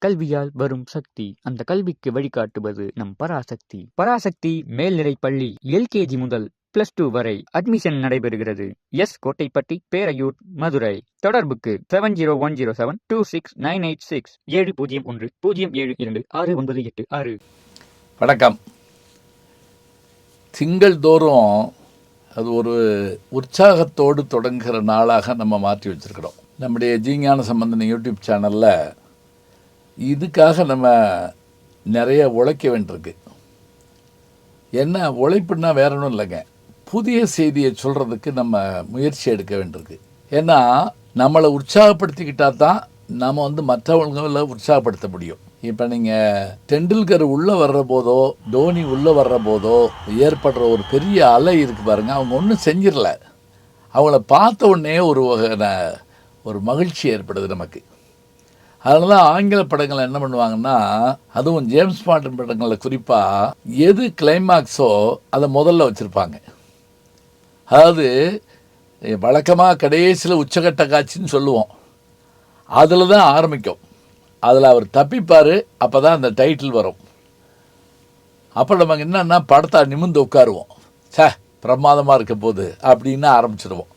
கல்வியால் வரும் சக்தி, அந்த கல்விக்கு வழிகாட்டுவது நம் பராசக்தி. பராசக்தி மேல்நிலைப் பள்ளி LKG முதல் +2 வரை அட்மிஷன் நடைபெறுகிறது. கோட்டைப்பட்டி, பேரையூர், மதுரை. தொடர்புக்கு 7010726986 7010726986. வணக்கம். திங்கள் தோறும் அது ஒரு உற்சாகத்தோடு தொடங்குகிற நாளாக நம்ம மாற்றி வச்சுருக்கிறோம். நம்முடைய ஜீஞான சம்பந்தன் யூடியூப் சேனலில் இதுக்காக நம்ம நிறைய உழைக்க வேண்டியிருக்கு. என்ன உழைப்புன்னா வேற ஒன்றும் இல்லைங்க, புதிய செய்தியை சொல்கிறதுக்கு நம்ம முயற்சி எடுக்க வேண்டியிருக்கு. ஏன்னா நம்மளை உற்சாகப்படுத்திக்கிட்டால் தான் நம்ம மற்றவங்களை உற்சாகப்படுத்த முடியும். இப்போ நீங்கள் டெண்டுல்கர் உள்ளே வர்ற போதோ தோனி உள்ளே வர்ற போதோ ஏற்படுற ஒரு பெரிய அலை இருக்குது பாருங்கள், அவங்க ஒன்றும் செஞ்சிடல, அவங்கள பார்த்த உடனே ஒரு மகிழ்ச்சி ஏற்படுது நமக்கு. அதனால தான் ஆங்கில படங்கள் என்ன பண்ணுவாங்கன்னா, அதுவும் ஜேம்ஸ் பாண்ட் படங்களில் குறிப்பாக எது கிளைமாக்ஸோ அதை முதல்ல வச்சுருப்பாங்க. அதாவது வழக்கமாக கடைசியில் உச்சகட்ட காட்சின்னு சொல்லுவோம், அதில் தான் ஆரம்பிக்கும். அதில் அவர் தப்பிப்பார், அப்போ தான் அந்த டைட்டில் வரும். அப்போ நமக்கு என்னன்னா படத்தை நிமிர்ந்து உட்காருவோம், பிரமாதமாக இருக்க போது அப்படின்னு ஆரம்பிச்சிடுவோம்.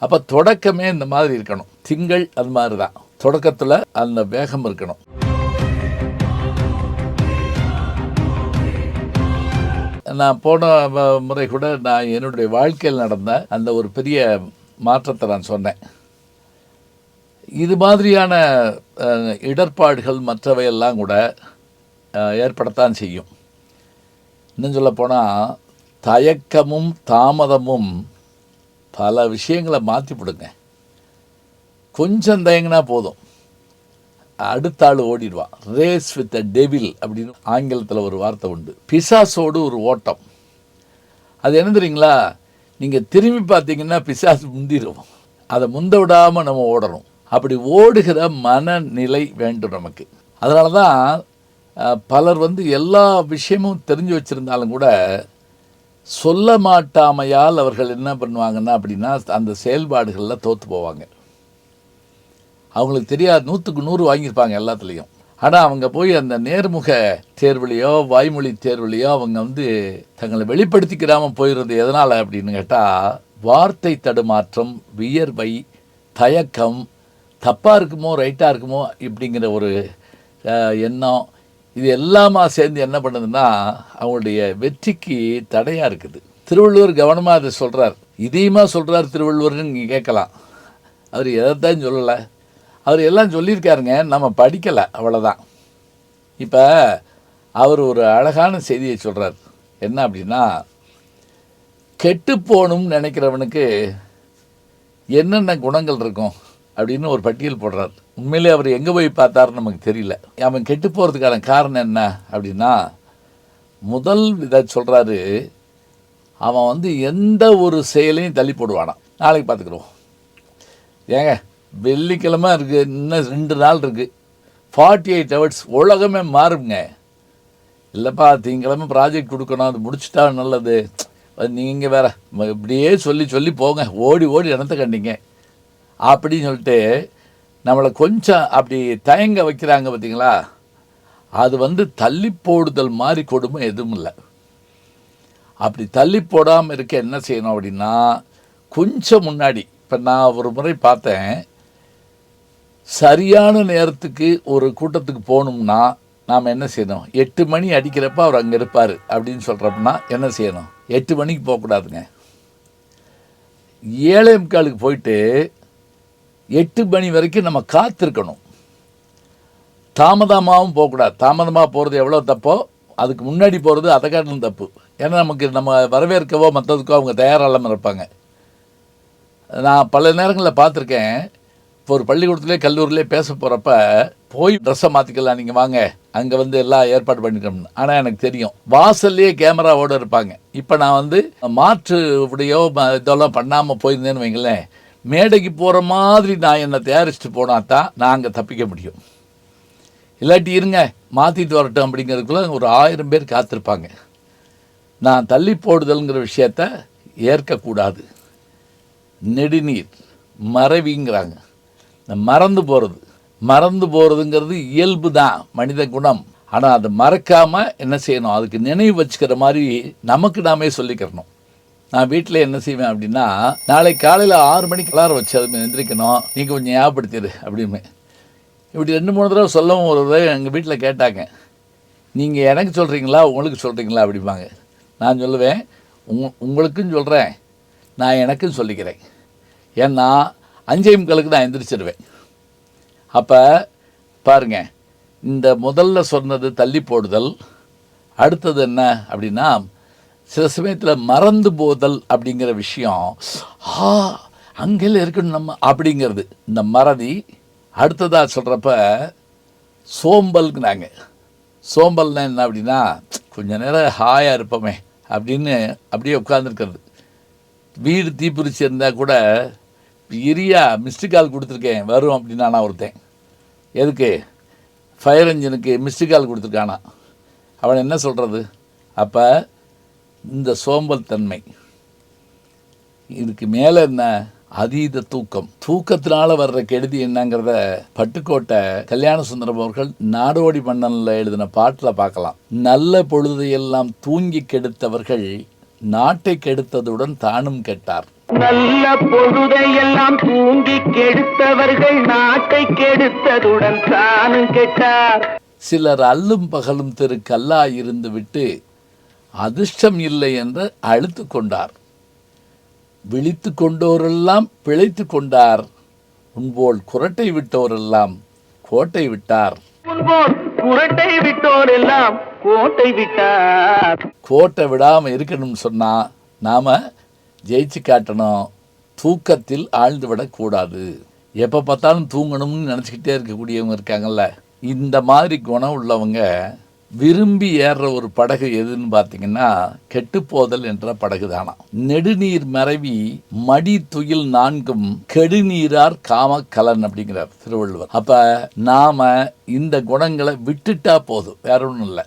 அப்போ தொடக்கமே இந்த மாதிரி இருக்கணும். திங்கள் அது மாதிரி தான், தொடக்கத்தில் அந்த வேகம் இருக்கணும். நான் போன முறை கூட நான் என்னுடைய வாழ்க்கையில் நடந்த அந்த ஒரு பெரிய மாற்றத்தை நான் சொன்னேன். இது மாதிரியான இடர்பாடுகள் மற்றவையெல்லாம் கூட ஏற்படத்தான் செய்யும். இன்னும் சொல்லப்போனால் தயக்கமும் தாமதமும் பல விஷயங்களை மாற்றி விடுங்க. கொஞ்சம் தயங்கினா போதும், அடுத்த ஆள் ஓடிடுவான். ரேஸ் வித் த டெவில் அப்படின்னு ஆங்கிலத்தில் ஒரு வார்த்தை உண்டு. பிசாசோடு ஒரு ஓட்டம். அது என்ன தெரியுங்களா, நீங்கள் திரும்பி பார்த்தீங்கன்னா பிசாசு முந்திடும், அதை முந்த விடாமல் நம்ம ஓடணும். அப்படி ஓடுகிற மனநிலை வேண்டும் நமக்கு. அதனால தான் பலர் எல்லா விஷயமும் தெரிஞ்சு வச்சுருந்தாலும் கூட சொல்ல மாட்டாமையால் அவர்கள் என்ன பண்ணுவாங்கன்னா அப்படின்னா அந்த செயல்பாடுகளில் தோற்று போவாங்க. அவங்களுக்கு தெரியாது, 100க்கு 100 வாங்கியிருப்பாங்க எல்லாத்துலேயும். ஆனால் அவங்க போய் அந்த நேர்முக தேர்வுலையோ வாய்மொழி தேர்வுலையோ அவங்க தங்களை வெளிப்படுத்திக்கிறாமல் போயிடுறது எதனால் அப்படின்னு கேட்டால், வார்த்தை தடுமாற்றம், வியர்வை, தயக்கம், தப்பாக இருக்குமோ ரைட்டாக இருக்குமோ இப்படிங்கிற ஒரு எண்ணம், இது எல்லாமா சேர்ந்து என்ன பண்ணுதுன்னா அவங்களுடைய வெற்றிக்கு தடையாக இருக்குது. திருவள்ளுவர் கவனமாக அதை சொல்கிறார், இதையுமா சொல்கிறார் திருவள்ளுவர்னு நீங்கள் கேட்கலாம். அவர் எதைத்தான் சொல்லலை, அவர் எல்லாம் சொல்லியிருக்காருங்க, நம்ம படிக்கலை, அவ்வளோதான். இப்போ அவர் ஒரு அழகான செய்தியை சொல்கிறார். என்ன அப்படின்னா, கெட்டு போகணும்னு நினைக்கிறவனுக்கு என்னென்ன குணங்கள் இருக்கும் அப்படின்னு ஒரு பட்டியல் போடுறார். உண்மையிலே அவர் எங்கே போய் பார்த்தாருன்னு நமக்கு தெரியல. அவன் கெட்டு போகிறதுக்கான காரணம் என்ன அப்படின்னா, முதல் இதை சொல்கிறாரு, அவன் எந்த ஒரு செயலையும் தள்ளி போடுவானான். நாளைக்கு பார்த்துக்குறோம், ஏங்க வெள்ளிக்கிழமை இருக்குது, இன்னும் 2 நாள் இருக்குது, 48 hours உலகமே மாறுங்க. இல்லைப்பா திங்கக்கிழமை ப்ராஜெக்ட் கொடுக்கணும், அது முடிச்சுட்டா நல்லது, நீங்கள் வேறு இப்படியே சொல்லி சொல்லி போங்க, ஓடி ஓடி இடத்த கண்டிங்க அப்படின்னு சொல்லிட்டு நம்மளை கொஞ்சம் அப்படி தயங்க வைக்கிறாங்க பார்த்தீங்களா. அது தள்ளி போடுதல் மாதிரி கொடுமை எதுவும் இல்லை. அப்படி தள்ளி போடாமல் இருக்க என்ன செய்யணும் அப்படின்னா, கொஞ்சம் முன்னாடி, இப்போ நான் ஒரு முறை பார்த்தேன், சரியான நேரத்துக்கு ஒரு கூட்டத்துக்கு போகணும்னா நாம் என்ன செய்யணும், 8 மணி அடிக்கிறப்ப அவர் அங்கே இருப்பார் அப்படின்னு சொல்கிறப்பனா என்ன செய்யணும், 8 மணிக்கு போகக்கூடாதுங்க, 7:45 போயிட்டு 8 மணி வரைக்கும் நம்ம காத்திருக்கணும். தாமதமாகவும் போகக்கூடாது. தாமதமாக போகிறது எவ்வளோ தப்போ அதுக்கு முன்னாடி போகிறது அதை காட்டிலும் தப்பு. ஏன்னா நம்ம வரவேற்கவோ மற்றதுக்கோ அவங்க தயாராகாமல் இருப்பாங்க. நான் பல நேரங்களில் பார்த்துருக்கேன். இப்போ ஒரு பள்ளிக்கூடத்துலேயே கல்லூரியிலே பேச போகிறப்ப போய் ட்ரெஸ்ஸை மாற்றிக்கலாம், நீங்கள் வாங்க, அங்கே எல்லாம் ஏற்பாடு பண்ணிட்டோம்னு. ஆனால் எனக்கு தெரியும், வாசல்லையே கேமராவோடு இருப்பாங்க. இப்போ நான் மாற்று உடையோ இதெல்லாம் பண்ணாமல் போயிருந்தேன்னு வைங்களேன், மேடைக்கு போகிற மாதிரி நான் என்னை தயாரிச்சுட்டு போனால் தான் நான் அங்கே தப்பிக்க முடியும். இல்லாட்டி இருங்க மாற்றிட்டு வரட்டும் அப்படிங்கிறதுக்குள்ள ஒரு 1000 பேர் காத்திருப்பாங்க. நான் தள்ளி போடுதல்ங்கிற விஷயத்த ஏற்கக்கூடாது. நெடுநீர் மறவிங்கிறாங்க. இந்த மறந்து போகிறதுங்கிறது இயல்பு தான், மனித குணம். ஆனால் அதை மறக்காமல் என்ன செய்யணும், அதுக்கு நினைவு வச்சுக்கிற மாதிரி நமக்கு நாமே சொல்லிக்கிறணும். நான் வீட்டில் என்ன செய்வேன் அப்படின்னா, நாளை காலையில் 6 மணிக்கு அலாரம் வச்சு அது எந்திரிக்கணும், நீ கொஞ்சம் ஞாபகப்படுத்திடு அப்படின்னு. இப்படி 2-3 தடவை சொல்லவும் ஒரு தடவை எங்கள் வீட்டில் கேட்டாங்க, நீங்கள் எனக்கு சொல்கிறீங்களா உங்களுக்கு சொல்கிறீங்களா அப்படிம்பாங்க. நான் சொல்லுவேன், உங்களுக்கும் சொல்கிறேன், நான் எனக்கும் சொல்லிக்கிறேன். ஏன்னா 5:45 நான் எந்திரிச்சிடுவேன். அப்போ பாருங்கள், இந்த முதல்ல சொன்னது தள்ளி போடுதல், அடுத்தது என்ன அப்படின்னா சில சமயத்தில் மறந்து போதல் அப்படிங்கிற விஷயம், அங்கெல்லாம் இருக்கணும் நம்ம அப்படிங்கிறது இந்த மறதி. அடுத்ததாக சொல்கிறப்ப சோம்பல்ங்கிறாங்க. சோம்பல்னா என்ன அப்படின்னா, கொஞ்ச நேரம் ஹாயாக இருப்போமே அப்படின்னு அப்படியே உட்காந்துருக்கிறது. வீடு தீப்பிடிச்சு இருந்தால் கூட எரியா மிஸ்டு கால் கொடுத்துருக்கேன் வரும் அப்படின்னா நான் ஒருத்தன், எதுக்கு ஃபயர் இன்ஜினுக்கு மிஸ்டு கால் கொடுத்துருக்கானா, அவன் என்ன சொல்கிறது? அப்போ இந்த சோம்பல் தன்மை, இதுக்கு மேலே என்ன, அதீத தூக்கத்தினால வர்ற கெடுதி என்னங்கிறத பட்டுக்கோட்டை கல்யாண சுந்தரம் அவர்கள் நாடோடி மன்னனில் எழுதின பாட்டில் பார்க்கலாம். நல்ல பொழுதையெல்லாம் தூங்கி கெடுத்தவர்கள் நாட்டை கெடுத்ததுடன் தானும் கெட்டார். நல்ல பொழுதையெல்லாம் தூங்கி கெடுத்தவர்கள் நாட்டை கெடுத்ததுடன் தானும் கெட்டார். சிலர் அல்லும் பகலும் திரு கல்லா இருந்து விட்டு அதிர்ஷ்டம் இல்லை என்று அழுத்து கொண்டார். விழித்து கொண்டோரெல்லாம் பிழைத்து கொண்டார். உன்போல் குரட்டை விட்டோரெல்லாம் கோட்டை விட்டார். முன்போல் குரட்டை விட்டோரெல்லாம் கோட்டை விட்டார். கோட்டை விடாமல் இருக்கணும்னு சொன்னால் நாம் ஜெயிச்சு காட்டணும். தூக்கத்தில் ஆழ்ந்து விடக்கூடாது. எப்போ பார்த்தாலும் தூங்கணும்னு நினச்சிக்கிட்டே இருக்கக்கூடியவங்க இருக்காங்கல்ல, இந்த மாதிரி குணம் உள்ளவங்க விரும்பி ஏறுற ஒரு படகு எதுன்னு பார்த்தீங்கன்னா கெட்டுப்போதல் என்ற படகு தானா. நெடுநீர் மறைவி மடி துயில் 4ம் கெடுநீரார் காமக்கலன் அப்படிங்கிறார் திருவள்ளுவர். அப்போ நாம் இந்த குணங்களை விட்டுட்டா போதும், வேற ஒன்றும் இல்லை.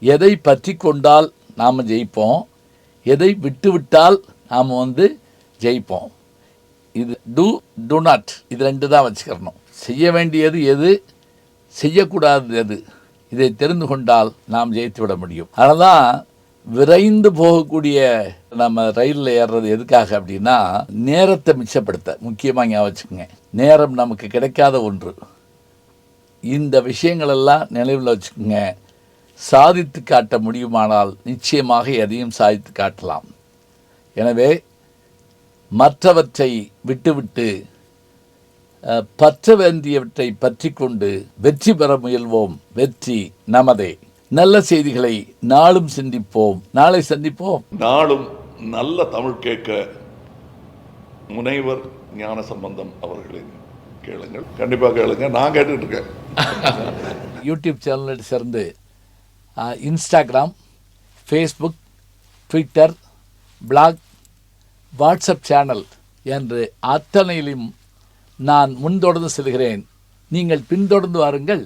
எதை பற்றி கொண்டால் நாம் ஜெயிப்போம், எதை விட்டு விட்டால் நாம் ஜெயிப்போம். இது டு நாட், இது 2 தான் வச்சுக்கிறணும். செய்ய வேண்டியது எது, செய்யக்கூடாது எது, இதை தெரிந்து கொண்டால் நாம் ஜெயித்து விட முடியும். அதனால தான் விரைந்து போகக்கூடிய நம்ம ரயிலில் ஏறுறது எதுக்காக அப்படின்னா நேரத்தை மிச்சப்படுத்த. முக்கியமாக ஞாபகம் வச்சுக்கோங்க, நேரம் நமக்கு கிடைக்காத ஒன்று. இந்த விஷயங்களெல்லாம் நினைவில் வச்சுக்கோங்க. சாதித்து காட்ட முடியுமானால் நிச்சயமாக எதையும் சாதித்து காட்டலாம். எனவே மற்றவற்றை விட்டுவிட்டு பற்ற வேண்டியவற்றை பற்றி கொண்டு வெற்றி பெற முயல்வோம். வெற்றி நமதே. நல்ல செய்திகளை நாளும் சிந்திப்போம். நாளை சந்திப்போம். நாளும் நல்ல தமிழ் கேட்க முனைவர் ஞானசம்பந்தம் அவர்களின் கேளுங்கள். கண்டிப்பாக கேளுங்க. நான் கேட்டுட்டு இருக்கேன். யூடியூப் சேனலில் சேர்ந்து Instagram, Facebook, Twitter, blog, WhatsApp channel என்று அத்தனையிலும் நான் முன்தொடர்ந்து செல்கிறேன். நீங்கள் பின்தொடர்ந்து வாருங்கள்.